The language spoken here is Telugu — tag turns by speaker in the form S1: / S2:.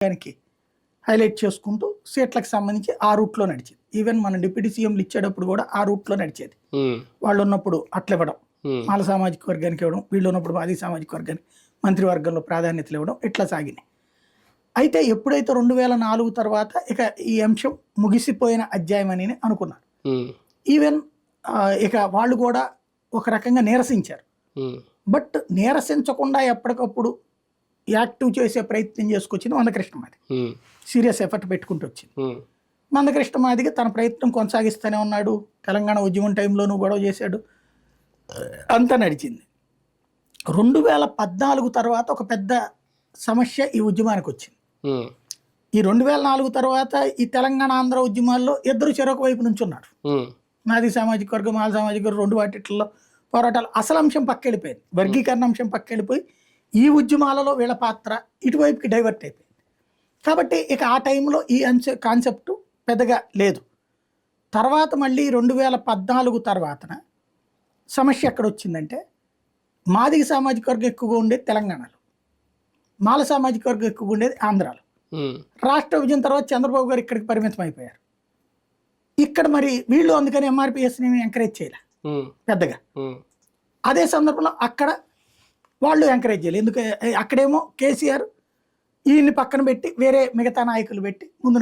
S1: దానికి హైలైట్ చేసుకుంటూ సీట్లకు సంబంధించి ఆ రూట్లో నడిచేది. ఈవెన్ మన డిప్యూటీ సీఎంలు ఇచ్చేటప్పుడు కూడా ఆ రూట్లో నడిచేది. వాళ్ళు ఉన్నప్పుడు అట్లా ఇవ్వడం, మాల సామాజిక వర్గానికి ఇవ్వడం, వీళ్ళు ఉన్నప్పుడు మాది సామాజిక వర్గానికి మంత్రివర్గంలో ప్రాధాన్యతలు ఇవ్వడం, ఇట్లా సాగినాయి. అయితే ఎప్పుడైతే 2004 తర్వాత ఇక ఈ అంశం ముగిసిపోయిన అధ్యాయం అని అనుకున్నారు. ఈవెన్ ఇక వాళ్ళు కూడా ఒక రకంగా నీరసించారు. బట్ నీరసించకుండా ఎప్పటికప్పుడు యాక్టివ్ చేసే ప్రయత్నం చేసుకొచ్చింది మందకృష్ణమాది. సీరియస్ ఎఫర్ట్ పెట్టుకుంటూ వచ్చింది. మందకృష్ణమాదిగా తన ప్రయత్నం కొనసాగిస్తూనే ఉన్నాడు. తెలంగాణ ఉద్యమం టైంలోనూ గొడవ చేశాడు. అంతా నడిచింది. 2014 తర్వాత ఒక పెద్ద సమస్య ఈ ఉద్యమానికి వచ్చింది. ఈ 2004 తర్వాత ఈ తెలంగాణ ఆంధ్ర ఉద్యమాల్లో ఇద్దరు చెరొక వైపు నుంచి ఉన్నారు. మాది సామాజిక వర్గం, మాల సామాజిక వర్గం, రెండు వాటిల్లో పోరాటాలు. అసలు అంశం పక్కెళ్ళిపోయింది, వర్గీకరణ అంశం పక్కెళ్ళిపోయి ఈ ఉద్యమాలలో వీళ్ళ పాత్ర ఇటువైపుకి డైవర్ట్ అయిపోయింది. కాబట్టి ఇక ఆ టైంలో ఈ కాన్సెప్ట్ పెద్దగా లేదు. తర్వాత మళ్ళీ 2014 తర్వాతన సమస్య ఎక్కడ వచ్చిందంటే, మాదిగ సామాజిక వర్గం ఎక్కువగా ఉండేది తెలంగాణలో, మాల సామాజిక వర్గం ఎక్కువగా ఉండేది ఆంధ్రాలో. రాష్ట్ర విభజన తర్వాత చంద్రబాబు గారు ఇక్కడికి పరిమితం అయిపోయారు. ఇక్కడ మరి వీళ్ళు అందుకని ఎంఆర్పిఎస్ని ఎంకరేజ్ చేయలే పెద్దగా. అదే సందర్భంలో అక్కడ వాళ్ళు ఎంకరేజ్ చేయాలి. ఎందుకంటే అక్కడేమో కేసీఆర్ ఈయన్ని పక్కన పెట్టి వేరే మిగతా నాయకులు పెట్టి ముందు